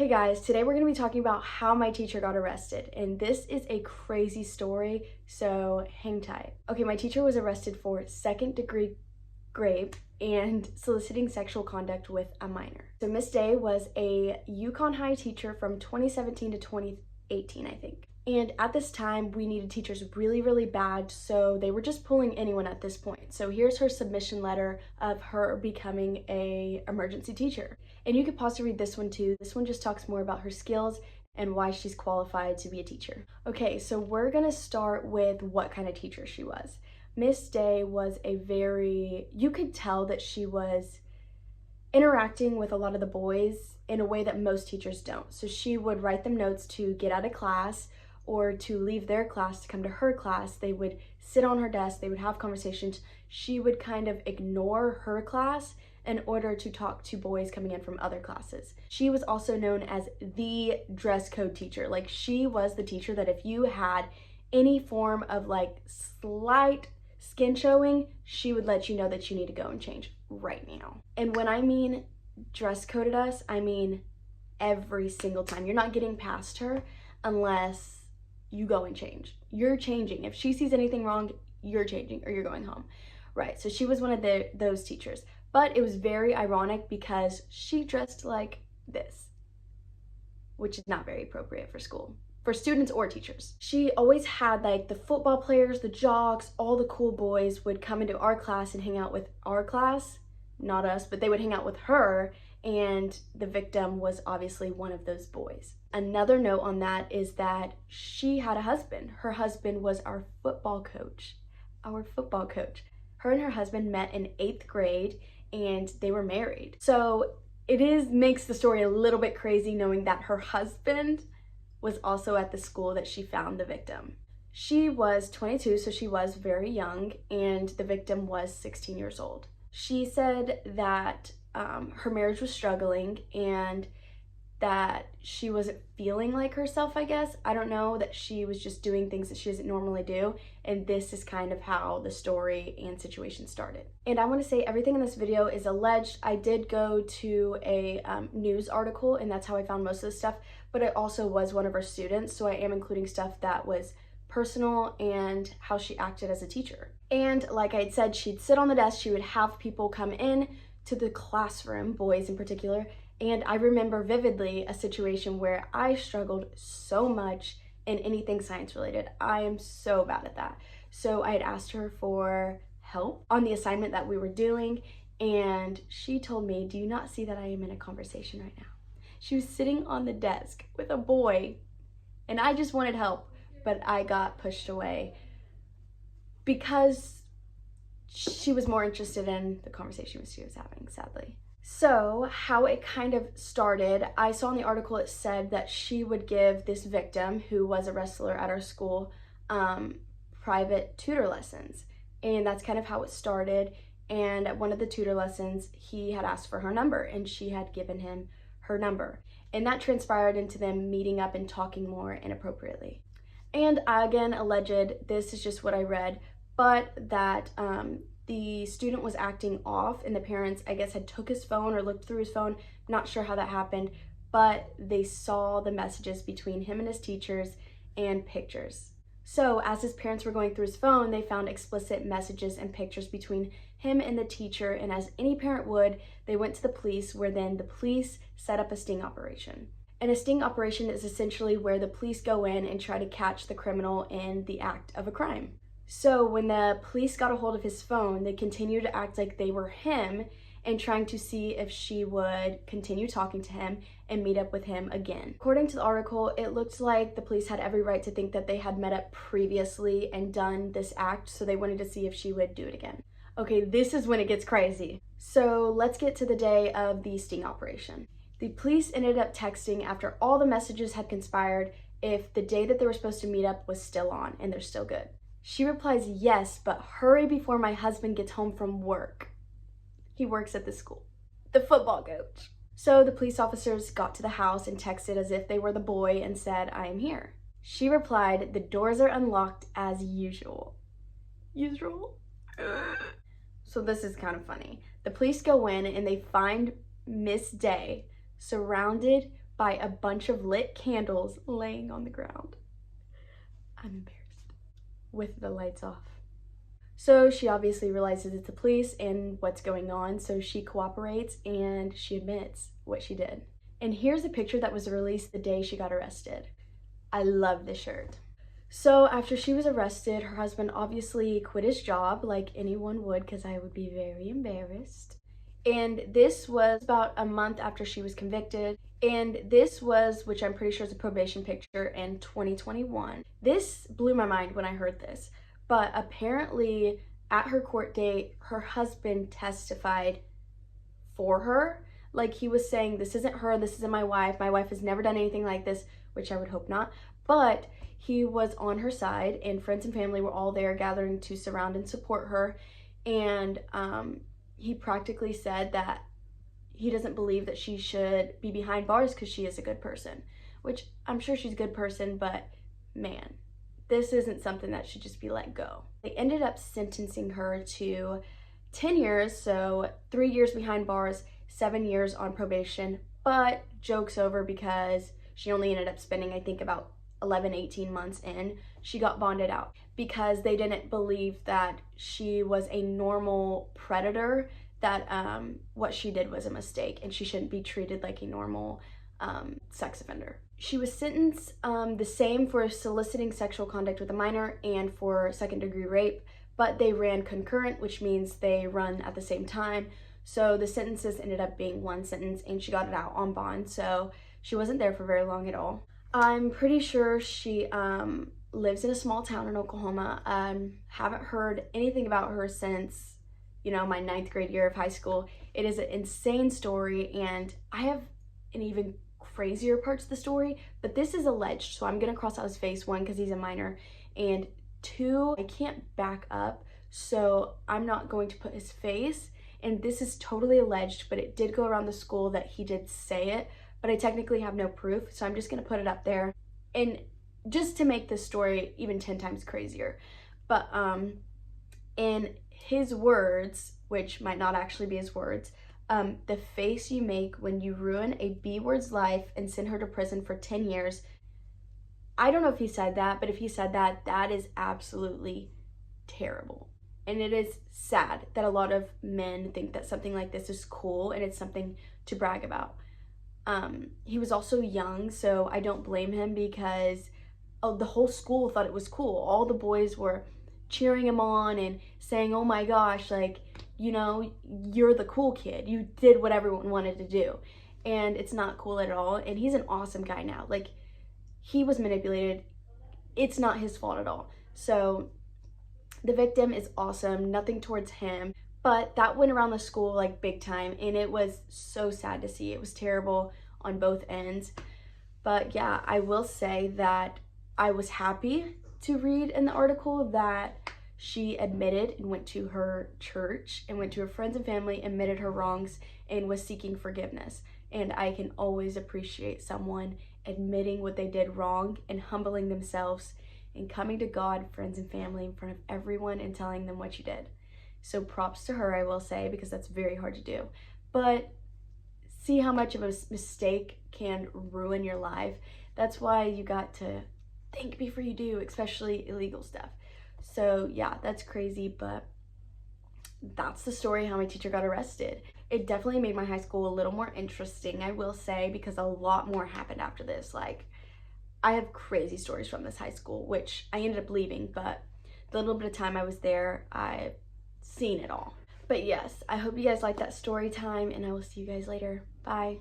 Hey guys, today we're going to be talking about how my teacher got arrested, and this is a crazy story, so hang tight. Okay, my teacher was arrested for second-degree rape and soliciting sexual conduct with a minor. So Miss Day was a Yukon High teacher from 2017 to 2018, I think. And at this time, we needed teachers really, really bad, so they were just pulling anyone at this point. So here's her submission letter of her becoming a emergency teacher. And you could pause to read this one too. This one just talks more about her skills and why she's qualified to be a teacher. Okay, so we're gonna start with what kind of teacher she was. Miss Day was you could tell that she was interacting with a lot of the boys in a way that most teachers don't. So she would write them notes to get out of class or to leave their class to come to her class. They would sit on her desk, they would have conversations. She would kind of ignore her class in order to talk to boys coming in from other classes. She was also known as the dress code teacher. Like, she was the teacher that if you had any form of like slight skin showing, she would let you know that you need to go and change right now. And when I mean dress coded us, I mean every single time. You're not getting past her unless you go and change. You're changing. If she sees anything wrong, you're changing or you're going home. Right, so she was one of those teachers. But it was very ironic because she dressed like this, which is not very appropriate for school, for students or teachers. She always had like the football players, the jocks, all the cool boys would come into our class and hang out with our class, not us, but they would hang out with her, and the victim was obviously one of those boys. Another note on that is that she had a husband. Her husband was our football coach. Her and her husband met in 8th grade and they were married. So makes the story a little bit crazy knowing that her husband was also at the school that she found the victim. She was 22, so she was very young, and the victim was 16 years old. She said that her marriage was struggling and that she wasn't feeling like herself, I guess. I don't know, that she was just doing things that she doesn't normally do. And this is kind of how the story and situation started. And I want to say everything in this video is alleged. I did go to a news article, and that's how I found most of the stuff, but it also was one of her students. So I am including stuff that was personal and how she acted as a teacher. And like I had said, she'd sit on the desk, she would have people come in to the classroom, boys in particular, and I remember vividly a situation where I struggled so much in anything science related. I am so bad at that. So I had asked her for help on the assignment that we were doing, and she told me, "Do you not see that I am in a conversation right now?" She was sitting on the desk with a boy, and I just wanted help, but I got pushed away because she was more interested in the conversation she was having, sadly. So how it kind of started, I saw in the article it said that she would give this victim, who was a wrestler at our school, private tutor lessons. And that's kind of how it started. And at one of the tutor lessons, he had asked for her number and she had given him her number. And that transpired into them meeting up and talking more inappropriately. And again, alleged, this is just what I read, but that the student was acting off and the parents, I guess, had took his phone or looked through his phone. Not sure how that happened, but they saw the messages between him and his teachers and pictures. So as his parents were going through his phone, they found explicit messages and pictures between him and the teacher, and as any parent would, they went to the police, where then the police set up a sting operation. And a sting operation is essentially where the police go in and try to catch the criminal in the act of a crime. So when the police got a hold of his phone, they continued to act like they were him and trying to see if she would continue talking to him and meet up with him again. According to the article, it looked like the police had every right to think that they had met up previously and done this act, so they wanted to see if she would do it again. Okay, this is when it gets crazy. So let's get to the day of the sting operation. The police ended up texting after all the messages had conspired if the day that they were supposed to meet up was still on and they're still good. She replies, "Yes, but hurry before my husband gets home from work." He works at the school. The football coach. So the police officers got to the house and texted as if they were the boy and said, "I am here." She replied, "The doors are unlocked as usual." Usual? So this is kind of funny. The police go in and they find Miss Day surrounded by a bunch of lit candles laying on the ground. I'm embarrassed. With the lights off. So she obviously realizes it's the police and what's going on, so she cooperates and she admits what she did. And here's a picture that was released the day she got arrested. I love this shirt. So after she was arrested, her husband obviously quit his job like anyone would, because I would be very embarrassed. And this was about a month after she was convicted. And this was, which I'm pretty sure is a probation picture, in 2021. This blew my mind when I heard this. But apparently at her court date, her husband testified for her. Like, he was saying, this isn't her, this isn't my wife has never done anything like this, which I would hope not. But he was on her side, and friends and family were all there gathering to surround and support her. And he practically said that he doesn't believe that she should be behind bars because she is a good person, which I'm sure she's a good person, but man, this isn't something that should just be let go. They ended up sentencing her to 10 years, so 3 years behind bars, 7 years on probation, but joke's over because she only ended up spending, I think, about 11-18 months in. She got bonded out because they didn't believe that she was a normal predator, that what she did was a mistake and she shouldn't be treated like a normal sex offender. She was sentenced the same for soliciting sexual conduct with a minor and for second-degree rape, but they ran concurrent, which means they run at the same time. So the sentences ended up being one sentence and she got it out on bond, so she wasn't there for very long at all. I'm pretty sure she lives in a small town in Oklahoma. Haven't heard anything about her since, you know, my 9th grade year of high school. It is an insane story, and I have an even crazier parts of the story, but this is alleged, so I'm gonna cross out his face, 1, because he's a minor, and 2, I can't back up, so I'm not going to put his face, and this is totally alleged, but it did go around the school that he did say it, but I technically have no proof, so I'm just gonna put it up there, and just to make this story even 10 times crazier. But in his words, which might not actually be his words, the face you make when you ruin a B-word's life and send her to prison for 10 years. I don't know if he said that, but if he said that, that is absolutely terrible. And it is sad that a lot of men think that something like this is cool and it's something to brag about. He was also young, so I don't blame him, because the whole school thought it was cool. All the boys were cheering him on and saying, oh my gosh, like, you know, you're the cool kid. You did what everyone wanted to do. And it's not cool at all. And he's an awesome guy now. Like, he was manipulated. It's not his fault at all. So the victim is awesome. Nothing towards him. But that went around the school like big time. And it was so sad to see. It was terrible on both ends. But yeah, I will say that I was happy to read in the article that she admitted and went to her church and went to her friends and family, admitted her wrongs, and was seeking forgiveness. And I can always appreciate someone admitting what they did wrong and humbling themselves and coming to God, friends, and family in front of everyone and telling them what you did. So props to her, I will say, because that's very hard to do. But see how much of a mistake can ruin your life. That's why you got to think before you do, especially illegal stuff. So yeah, that's crazy, but that's the story how my teacher got arrested. It definitely made my high school a little more interesting, I will say, because a lot more happened after this. Like, I have crazy stories from this high school, which I ended up leaving, but the little bit of time I was there, I've seen it all. But yes, I hope you guys liked that story time, and I will see you guys later. Bye.